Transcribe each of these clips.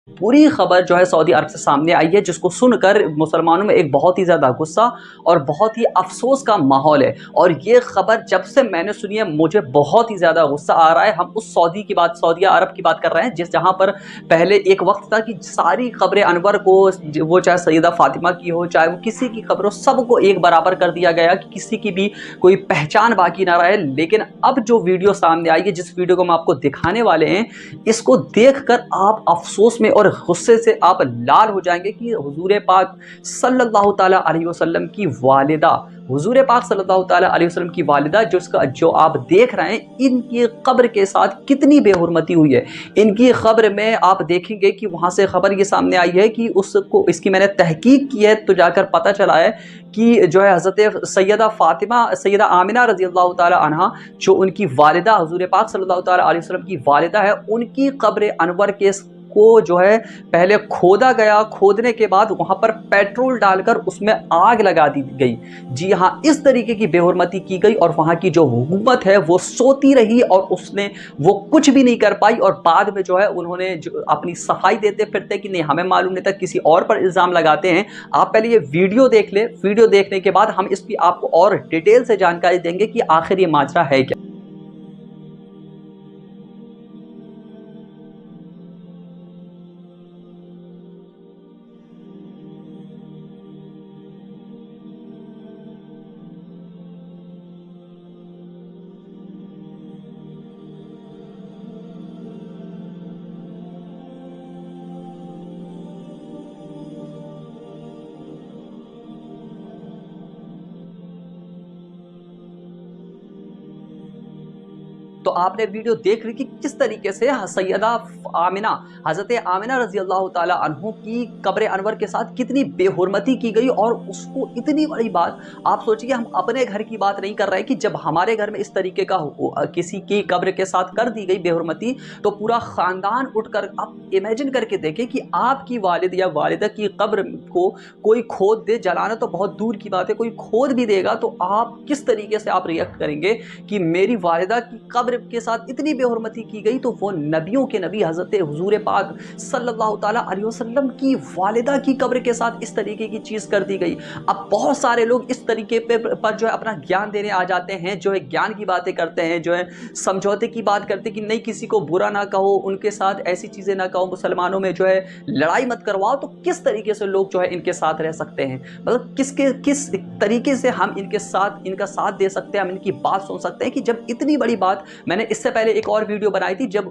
पूरी खबर जो है सऊदी अरब से सामने आई है, जिसको सुनकर मुसलमानों में एक बहुत ही ज़्यादा गुस्सा और बहुत ही अफसोस का माहौल है। और ये खबर जब से मैंने सुनी है, मुझे बहुत ही ज़्यादा गुस्सा आ रहा है। हम उस सऊदी अरब की बात कर रहे हैं, जहाँ पर पहले एक वक्त था कि सारी खबरें अनवर को, वो चाहे सैयदा फातिमा की हो, चाहे वो किसी की खबर हो, सबको एक बराबर कर दिया गया कि किसी की भी कोई पहचान बाकी ना रहे। लेकिन अब जो वीडियो सामने आई है, जिस वीडियो को हम आपको दिखाने वाले हैं, इसको देखकर आप अफसोस में और गुस्से से आप लाल हो जाएंगे कि हुजूर पाक सल्लल्लाहु ताला अलैहि वसल्लम की वालिदा, हुजूर पाक सल्लल्लाहु ताला अलैहि वसल्लम की वालिदा, जो आप देख रहे हैं, इनकी कब्र के साथ कितनी बेहुरमती हुई है। इनकी कब्र में आप देखेंगे कि वहाँ से खबर ये सामने आई है कि उसको, इसकी मैंने तहकीक की है तो जाकर पता चला है कि जो है हज़रत सैयदा आमिना रज़ी अल्लाह ताला अन्हा, जो उनकी वालिदा हुजूर पाक सल्लल्लाहु ताला अलैहि वसल्लम की वालिदा है, उनकी कब्र अनवर को जो है पहले खोदा गया। खोदने के बाद वहाँ पर पेट्रोल डालकर उसमें आग लगा दी गई। जी हाँ, इस तरीके की बेहुरमती की गई और वहाँ की जो हुकूमत है वो सोती रही और वो कुछ भी नहीं कर पाई। और बाद में जो है उन्होंने जो अपनी सफाई देते फिरते कि नहीं हमें मालूम नहीं था, किसी और पर इल्ज़ाम लगाते हैं। आप पहले ये वीडियो देख ले, वीडियो देखने के बाद हम इसकी आपको और डिटेल से जानकारी देंगे कि आखिर ये माजरा है क्या। तो आपने वीडियो देख ली कि किस तरीके से सैयदा आमिना, हज़रत आमिना रज़ी अल्लाह ताला अन्हु की कब्र अनवर के साथ कितनी बेहुरमती की गई। और उसको इतनी बड़ी बात, आप सोचिए, हम अपने घर की बात नहीं कर रहे हैं कि जब हमारे घर में इस तरीके का किसी की कब्र के साथ कर दी गई बेहुरमती, तो पूरा ख़ानदान उठकर, आप इमेजिन करके देखें कि आपकी वालिद या वालिदा की कब्र को कोई खोद दे। जलाना तो बहुत दूर की बात है, कोई खोद भी देगा तो आप किस तरीके से आप रिएक्ट करेंगे कि मेरी वालिदा की कब्र के साथ इतनी बेहुरमती की गई। तो वो नबियों के नबी हज़रत हुजूर पाक सल्लल्लाहु ताला अलैहि वसल्लम की वालिदा की कब्र के साथ इस तरीके की चीज़ कर दी गई। अब बहुत सारे लोग इस तरीके पर जो है अपना ज्ञान देने आ जाते हैं, जो है ज्ञान की बातें करते हैं, जो है समझौते की बात करते हैं कि नहीं किसी को बुरा ना कहो, उनके साथ ऐसी चीज़ें ना कहो, मुसलमानों में जो है लड़ाई मत करवाओ। तो किस तरीके से लोग जो है इनके साथ रह सकते हैं, मतलब किस तरीके से हम इनका साथ दे सकते हैं, हम इनकी बात सुन सकते हैं कि जब इतनी बड़ी बात। मैंने इससे पहले एक और वीडियो बनाई थी जब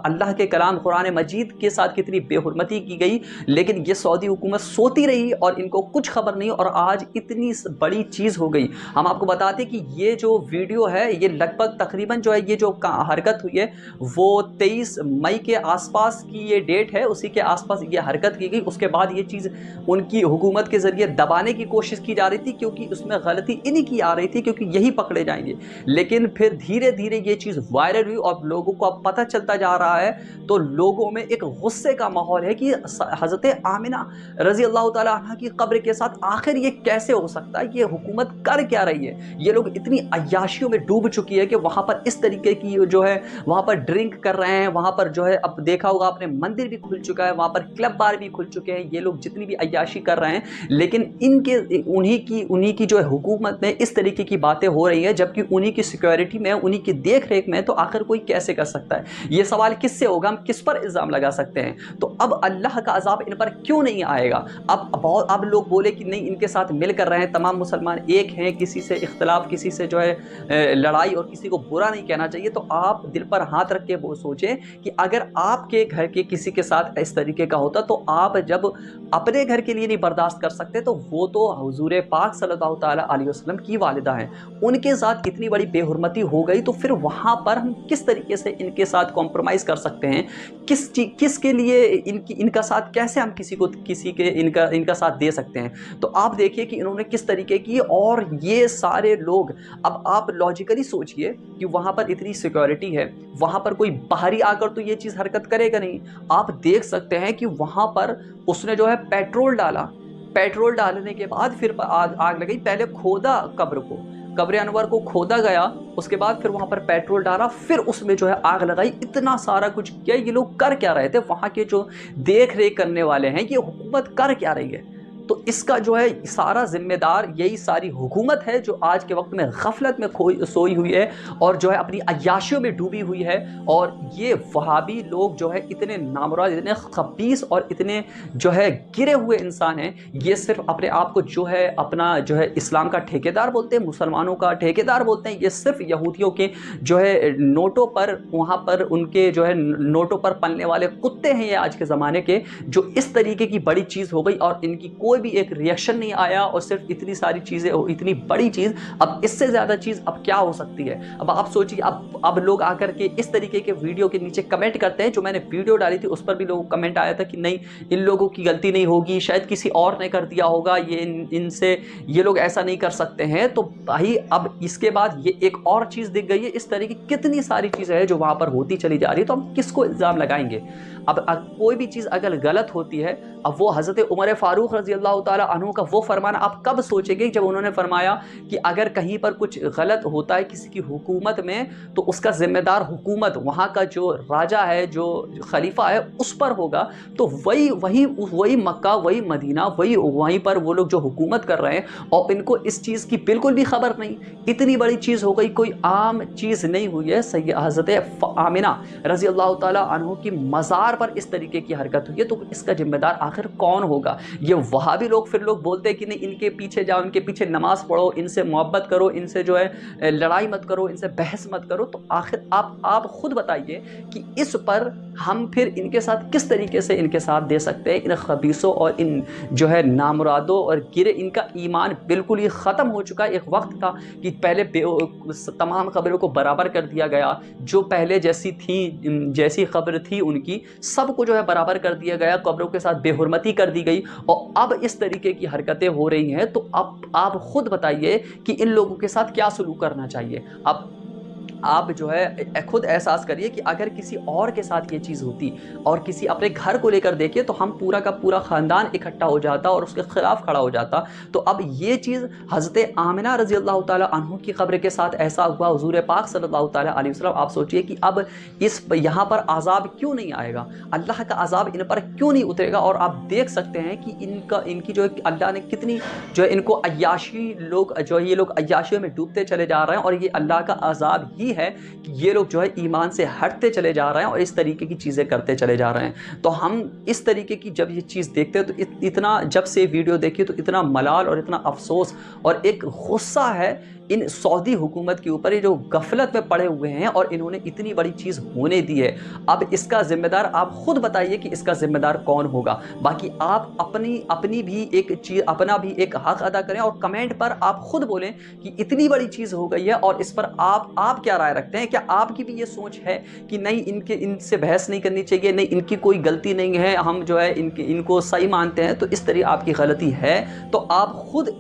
अल्लाह के कलाम कुरान मजीद के साथ कितनी बेहुरमती की गई, लेकिन ये सऊदी हुकूमत सोती रही और इनको कुछ खबर नहीं, और आज इतनी बड़ी चीज़ हो गई। हम आपको बताते कि ये जो वीडियो है, ये लगभग तकरीबन जो है ये जो हरकत हुई है वो 23 मई के आसपास की ये डेट है, उसी के आसपास ये हरकत की गई। उसके बाद ये चीज़ उनकी हुकूमत के ज़रिए दबाने की कोशिश की जा रही थी, क्योंकि उसमें गलती इन्हीं की आ रही थी, क्योंकि यही पकड़े जाएंगे। लेकिन फिर धीरे धीरे ये चीज़ वायरल हुई और लोगों को अब पता चलता जा रहा है, तो लोगों में एक गुस्से का माहौल है कि हज़रत आमिना रज़ी अल्लाह ताला अन्हा की कब्र के साथ आखिर ये कैसे हो सकता है, ये हुकूमत कर क्या रही है। ये लोग इतनी अय्याशियों में डूब चुकी है कि वहाँ पर इस तरीके की जो है, वहाँ पर ड्रिंक कर रहे हैं, वहाँ पर जो है, अब देखा होगा आपने, मंदिर भी खुल चुका है, वहाँ पर क्लब बार भी खुल चुके हैं। ये लोग जितनी भी अय्याशी कर रहे हैं, लेकिन उन्हीं की जो है हुकूमत में इस तरीके की बातें हो रही है, जबकि उन्हीं की सिक्योरिटी में, उन्हीं की देख रेख में, तो आखिर कोई कैसे कर सकता है। ये सवाल किससे होगा, हम किस पर इल्ज़ाम लगा सकते हैं। तो अब अल्लाह का अज़ाब इन पर क्यों नहीं आएगा। अब लोग बोले कि नहीं इनके साथ मिल कर रहे हैं, तमाम मुसलमान एक हैं, किसी से इख्तलाफ, किसी से जो है लड़ाई और किसी को बुरा नहीं कहना चाहिए। तो आप दिल पर हाथ रख के वो सोचें कि अगर आपके घर के किसी के साथ इस तरीके का होता, तो आप जब अपने घर के लिए नहीं बर्दाश्त कर सकते, तो वो तो हुजूर पाक सल्लल्लाहु ताला अलैहि वसल्लम की वालिदा हैं, उनके साथ इतनी बड़ी बेहुरमती हो गई, तो फिर वहाँ पर हम किस तरीके से इनके साथ कॉम्प्रोमाइज़ कर सकते हैं, किसके लिए इनका साथ कैसे हम इनका साथ दे सकते हैं। तो आप देखिए कि इन्होंने किस तरीके की, और ये सारे लोग, अब आप लॉजिकली सोचिए कि वहाँ पर इतनी सिक्योरिटी है, वहाँ पर कोई बाहरी आकर तो ये चीज़ हरकत करेगा नहीं। आप देख सकते हैं कि वहाँ पर उसने जो है पेट्रोल डाला, पेट्रोल डालने के बाद फिर आग लगी, पहले खोदा कब्र को, कब्र अनवर को खोदा गया, उसके बाद फिर वहाँ पर पेट्रोल डाला, फिर उसमें जो है आग लगाई, इतना सारा कुछ किया। ये लोग कर क्या रहे थे? वहाँ के जो देख रेख करने वाले हैं, ये हुकूमत कर क्या रही है? तो इसका जो है सारा जिम्मेदार यही सारी हुकूमत है जो आज के वक्त में गफलत में सोई हुई है और जो है अपनी अय्याशियों में डूबी हुई है। और ये वहाबी लोग जो है इतने नामुराद, इतने खबीस और इतने जो है गिरे हुए इंसान हैं, ये सिर्फ अपने आप को जो है अपना जो है इस्लाम का ठेकेदार बोलते हैं, मुसलमानों का ठेकेदार बोलते हैं। ये सिर्फ यहूदियों के जो है नोटों पर, वहाँ पर उनके जो है नोटों पर पलने वाले कुत्ते हैं ये आज के ज़माने के, जो इस तरीके की बड़ी चीज़ हो गई और इनकी कोई भी एक रिएक्शन नहीं आया। और सिर्फ इतनी सारी चीजें, इतनी बड़ी चीज, अब इससे ज्यादा चीज अब क्या हो सकती है? अब आप सोचिए, अब लोग आकर के इस तरीके के वीडियो के नीचे कमेंट करते हैं। जो मैंने वीडियो डाली थी उस पर भी लोगों को कमेंट आया था कि नहीं, इन लोगों की गलती नहीं होगी, शायद किसी और ने कर दिया होगा, ये इनसे ये लोग ऐसा नहीं कर सकते हैं। तो भाई अब इसके बाद ये एक और चीज दिख गई है। इस तरह की कितनी सारी चीजें हैं जो वहां पर होती चली जा रही है, तो हम किसको इल्जाम लगाएंगे? अब कोई भी चीज अगर गलत होती है, अब वो हजरत उमर फारूक रजी अल्लाह ताला अन्हु का वो फरमाना आप कब सोचेंगे जब उन्होंने फरमाया कि अगर कहीं पर कुछ गलत होता है किसी की हुकूमत में, तो उसका जिम्मेदार हुकूमत, वहाँ का जो राजा है, जो खलीफा है, उस पर होगा। तो वही मक्का, वही मदीना, वहीं पर वो लोग जो हुकूमत कर रहे हैं और इनको इस चीज़ की बिल्कुल भी खबर नहीं। इतनी बड़ी चीज़ हो गई, कोई आम चीज़ नहीं हुई है। हज़रत आमिना रजी अल्लाह ताला अन्हु की मज़ार पर इस तरीके की हरकत हुई है, तो इसका जिम्मेदार आखिर कौन होगा? ये वहाबी लोग फिर लोग बोलते हैं कि नहीं, इनके पीछे जाओ, इनके पीछे नमाज पढ़ो, इनसे मोहब्बत करो, इनसे जो है लड़ाई मत करो, इनसे बहस मत करो। तो आखिर आप खुद बताइए कि इस पर हम फिर इनके साथ किस तरीके से इनके साथ दे सकते हैं? इन खबीसों और इन जो है नामुरादों और गिरे, इनका ईमान बिल्कुल ही ख़त्म हो चुका है। एक वक्त था कि पहले तमाम खबरों को बराबर कर दिया गया, जो पहले जैसी खबर थी उनकी सबको जो है बराबर कर दिया गया, कब्रों के साथ बेहुरमती कर दी गई, और अब इस तरीके की हरकतें हो रही हैं। तो अब आप खुद बताइए कि इन लोगों के साथ क्या सलूक करना चाहिए? अब आप जो है खुद एहसास करिए कि अगर किसी और के साथ ये चीज़ होती और किसी अपने घर को लेकर देखिए, तो हम पूरा का पूरा ख़ानदान इकट्ठा हो जाता और उसके ख़िलाफ़ खड़ा हो जाता। तो अब ये चीज़ हज़रत आमिना रज़ी अल्लाह ताला अन्हु की क़ब्र के साथ ऐसा हुआ, हुज़ूर पाक सल्लल्लाहु ताला अलैहि वसल्लम, आप सोचिए कि अब यहाँ पर अज़ाब क्यों नहीं आएगा, अल्लाह का अज़ाब इन पर क्यों नहीं उतरेगा? और आप देख सकते हैं कि इनकी जो अल्लाह ने कितनी जो है इनको अय्याशी लोग, जो ये लोग अय्याशियों में डूबते चले जा रहे हैं, और ये अल्लाह का अज़ाब ही है कि ये लोग जो है ईमान से हटते चले जा रहे हैं और इस तरीके की चीज़ें करते चले जा रहे हैं। तो हम इस तरीके की जब ये चीज़ देखते हैं तो इतना, जब से वीडियो देखी तो इतना मलाल और इतना अफसोस और एक गुस्सा है इन सऊदी हुकूमत के ऊपर, ये जो गफलत में पड़े हुए हैं और इन्होंने इतनी बड़ी चीज़ होने दी है। अब इसका जिम्मेदार आप खुद बताइए कि इसका जिम्मेदार कौन होगा? बाकी आप अपनी भी एक चीज़, अपना भी एक हक अदा करें और कमेंट पर आप खुद बोलें कि इतनी बड़ी चीज़ हो गई है और इस पर आप क्या राय रखते हैं? क्या आपकी भी ये सोच है कि नहीं, इनसे बहस नहीं करनी चाहिए, नहीं इनकी कोई गलती नहीं है, हम जो है इनको सही मानते हैं? तो इस तरह आपकी गलती है, तो आप खुद